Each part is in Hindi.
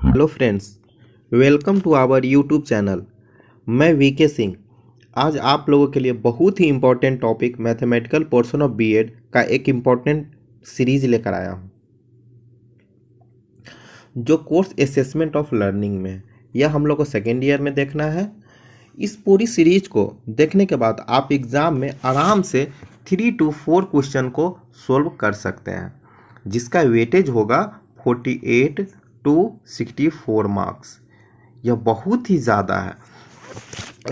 Hello friends, welcome to our YouTube channel. मैं वीके सिंह आज आप लोगों के लिए बहुत ही important topic mathematical portion of B Ed का एक इम्पोर्टेंट सीरीज लेकर आया हूँ, जो कोर्स असेसमेंट ऑफ लर्निंग में है। यह हम लोग को सेकेंड ईयर में देखना है। इस पूरी सीरीज को देखने के बाद आप एग्ज़ाम में आराम से 3 to 4 क्वेश्चन को सोल्व कर सकते हैं, जिसका वेटेज होगा 48 to 64 मार्क्स। यह बहुत ही ज़्यादा है,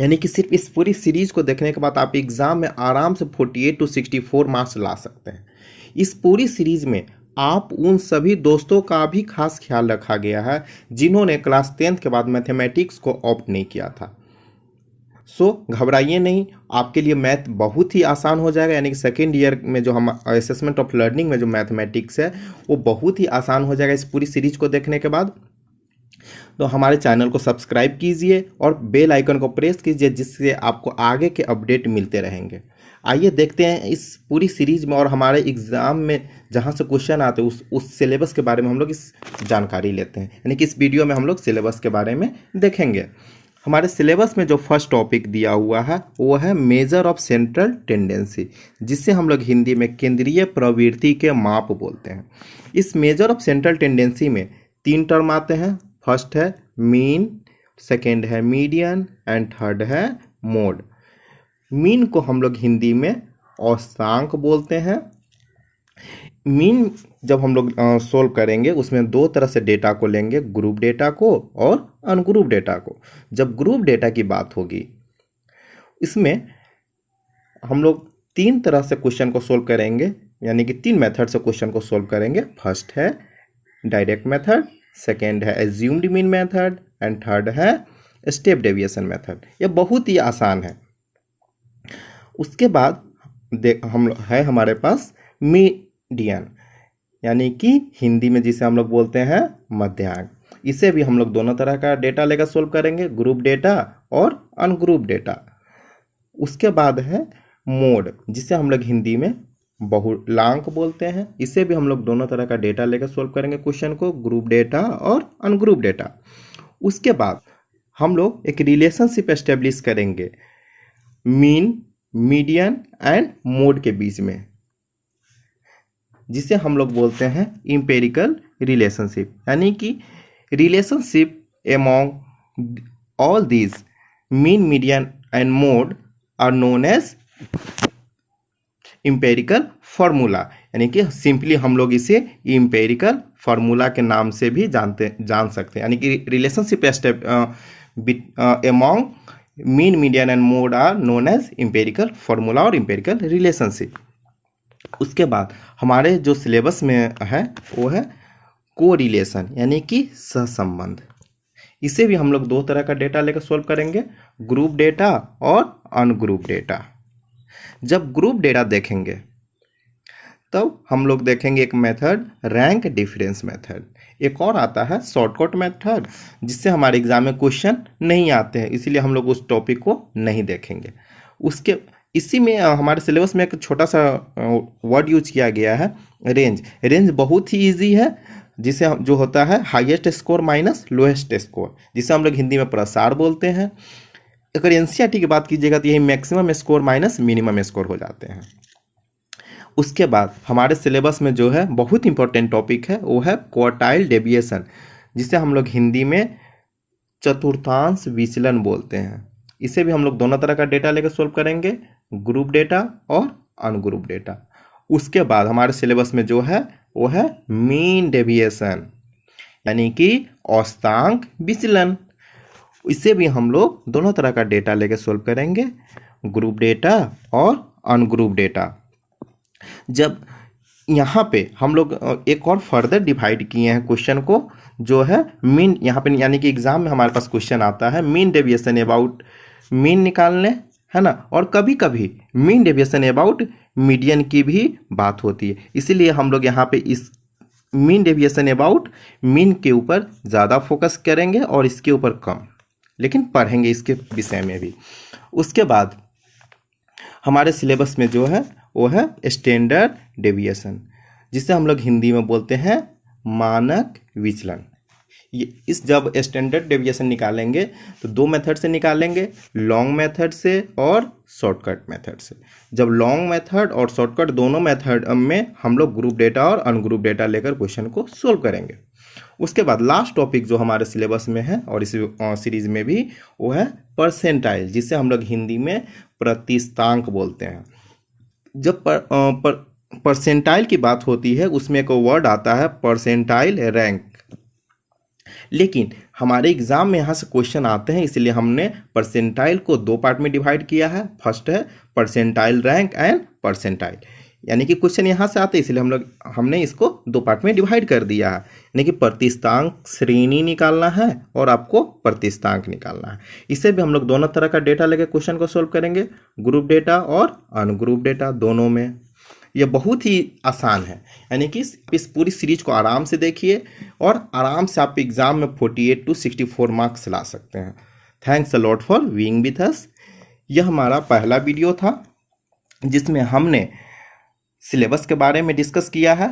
यानी कि सिर्फ इस पूरी सीरीज़ को देखने के बाद आप एग्ज़ाम में आराम से 48 to 64 मार्क्स ला सकते हैं। इस पूरी सीरीज़ में आप उन सभी दोस्तों का भी खास ख्याल रखा गया है जिन्होंने क्लास 10th के बाद मैथमेटिक्स को ऑप्ट नहीं किया था। सो घबराइए नहीं, आपके लिए मैथ बहुत ही आसान हो जाएगा। यानी कि सेकेंड ईयर में जो हम असेसमेंट ऑफ लर्निंग में जो मैथमेटिक्स है वो बहुत ही आसान हो जाएगा इस पूरी सीरीज को देखने के बाद। तो हमारे चैनल को सब्सक्राइब कीजिए और बेल आइकन को प्रेस कीजिए, जिससे आपको आगे के अपडेट मिलते रहेंगे। आइए देखते हैं इस पूरी सीरीज में, और हमारे एग्ज़ाम में जहां से क्वेश्चन आते हैं उस सिलेबस के बारे में हम लोग इस जानकारी लेते हैं। यानी कि इस वीडियो में हम लोग सिलेबस के बारे में देखेंगे। हमारे सिलेबस में जो फर्स्ट टॉपिक दिया हुआ है वो है मेजर ऑफ सेंट्रल टेंडेंसी, जिसे हम लोग हिंदी में केंद्रीय प्रवृत्ति के माप बोलते हैं। इस मेजर ऑफ सेंट्रल टेंडेंसी में 3 टर्म आते हैं। फर्स्ट है मीन, सेकेंड है मीडियन एंड थर्ड है मोड। मीन को हम लोग हिंदी में औसतांक बोलते हैं। मीन जब हम लोग सोल्व करेंगे उसमें 2 तरह से डेटा को लेंगे, ग्रुप डेटा को और अनग्रुप डेटा को। जब ग्रुप डेटा की बात होगी, इसमें हम लोग 3 तरह से क्वेश्चन को सोल्व करेंगे, यानी कि 3 मेथड से क्वेश्चन को सोल्व करेंगे। फर्स्ट है डायरेक्ट मेथड, सेकेंड है assumed mean method and third है स्टेप डेविएशन मेथड। यह बहुत ही आसान है। उसके बाद हमारे पास मीडियन, यानी कि हिंदी में जिसे हम लोग बोलते हैं मध्यांक। इसे भी हम लोग दोनों तरह का डेटा लेकर सोल्व करेंगे, ग्रुप डेटा और अनग्रुप डेटा। उसके बाद है मोड, जिसे हम लोग हिंदी में बहुलांक बोलते हैं। इसे भी हम लोग दोनों तरह का डेटा लेकर सोल्व करेंगे क्वेश्चन को, ग्रुप डेटा और अनग्रुप डेटा। उसके बाद हम लोग एक रिलेशनशिप एस्टेब्लिश करेंगे मीन, मीडियन एंड मोड के बीच में, जिसे हम लोग बोलते हैं इंपेरिकल रिलेशनशिप। यानी कि relationship among all these mean, median and mode are known as empirical formula. यानी कि सिंपली हम लोग इसे इंपेरिकल फार्मूला के नाम से भी जान सकते हैं। यानी कि relationship among mean, median and mode are known as empirical formula और इंपेरिकल रिलेशनशिप। उसके बाद हमारे जो सिलेबस में है वो है कोरिलेशन, यानी कि सहसंबंध। इसे भी हम लोग 2 तरह का डेटा लेकर सोल्व करेंगे, ग्रुप डेटा और अनग्रुप डेटा। जब ग्रुप डेटा देखेंगे तब हम लोग देखेंगे एक मेथड रैंक डिफरेंस मेथड। एक और आता है शॉर्टकट मेथड, जिससे हमारे एग्जाम में क्वेश्चन नहीं आते हैं, इसीलिए हम लोग उस टॉपिक को नहीं देखेंगे। उसके इसी में हमारे सिलेबस में एक छोटा सा वर्ड यूज किया गया है रेंज। रेंज बहुत ही इजी है, जिसे जो होता है highest score minus lowest score, जिसे हम लोग हिंदी में प्रसार बोलते हैं। अगर एनसीईआरटी की बात कीजिएगा तो यही maximum score minus minimum score हो जाते हैं। उसके बाद हमारे सिलेबस में जो है बहुत इंपॉर्टेंट टॉपिक है वो है क्वार्टाइल डेविएशन, जिसे हम लोग हिंदी में चतुर्थांश विचलन बोलते हैं। इसे भी हम लोग दोनों तरह का डेटा लेकर सोल्व करेंगे, ग्रुप डेटा और अनग्रुप डेटा। उसके बाद हमारे सिलेबस में जो है वो है मीन डेविएशन, यानी कि औसतांक विचलन। इसे भी हम लोग दोनों तरह का डेटा लेकर सोल्व करेंगे, ग्रुप डेटा और अनग्रुप डेटा। जब यहाँ पे हम लोग एक और फर्दर डिवाइड किए हैं क्वेश्चन को, जो है मीन। यहाँ पे यानी कि एग्जाम में हमारे पास क्वेश्चन आता है मीन डेविएशन अबाउट मीन निकालने, है ना, और कभी कभी मीन डेविएशन अबाउट मीडियन की भी बात होती है। इसीलिए हम लोग यहाँ पे इस मीन डेविएशन अबाउट मीन के ऊपर ज़्यादा फोकस करेंगे और इसके ऊपर कम, लेकिन पढ़ेंगे इसके विषय में भी। उसके बाद हमारे सिलेबस में जो है वो है स्टैंडर्ड डेविएशन, जिसे हम लोग हिंदी में बोलते हैं मानक विचलन। ये इस जब स्टैंडर्ड डेविएशन निकालेंगे तो दो मेथड से निकालेंगे, लॉन्ग मेथड से और शॉर्टकट मेथड से। जब लॉन्ग मेथड और शॉर्टकट दोनों मेथड में हम लोग ग्रुप डेटा और अनग्रुप डेटा लेकर क्वेश्चन को सोल्व करेंगे। उसके बाद लास्ट टॉपिक जो हमारे सिलेबस में है और इस सीरीज में भी, वो है परसेंटाइल, जिसे हम लोग हिंदी में प्रतिस्थांक बोलते हैं। जब परसेंटाइल की बात होती है उसमें एक वर्ड आता है परसेंटाइल रैंक, लेकिन हमारे एग्जाम में यहाँ से क्वेश्चन आते हैं, इसलिए हमने परसेंटाइल को दो पार्ट में डिवाइड किया है। फर्स्ट है परसेंटाइल रैंक एंड परसेंटाइल, यानी कि क्वेश्चन यहाँ से आते हैं, इसलिए हमने इसको दो पार्ट में डिवाइड कर दिया है। यानी कि प्रतिस्थांक श्रेणी निकालना है और आपको प्रतिस्थांक निकालना है। इसे भी हम लोग दोनों तरह का डेटा लेकर क्वेश्चन को सोल्व करेंगे, ग्रुप डेटा और अनग्रुप डेटा दोनों में। यह बहुत ही आसान है, यानी कि इस पूरी सीरीज को आराम से देखिए और आराम से आप एग्जाम में 48 to 64 मार्क्स ला सकते हैं। Thanks a lot for being with us. यह हमारा पहला वीडियो था जिसमें हमने सिलेबस के बारे में डिस्कस किया है।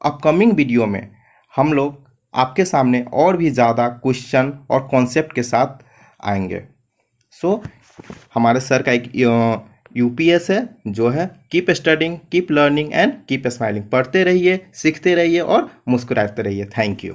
अपकमिंग वीडियो में हम लोग आपके सामने और भी ज़्यादा क्वेश्चन और कॉन्सेप्ट के साथ आएंगे। सो हमारे सर का एक यूपीएस है जो है keep studying, keep learning and keep smiling. पढ़ते रहिए, सीखते रहिए और मुस्कुराते रहिए। Thank you.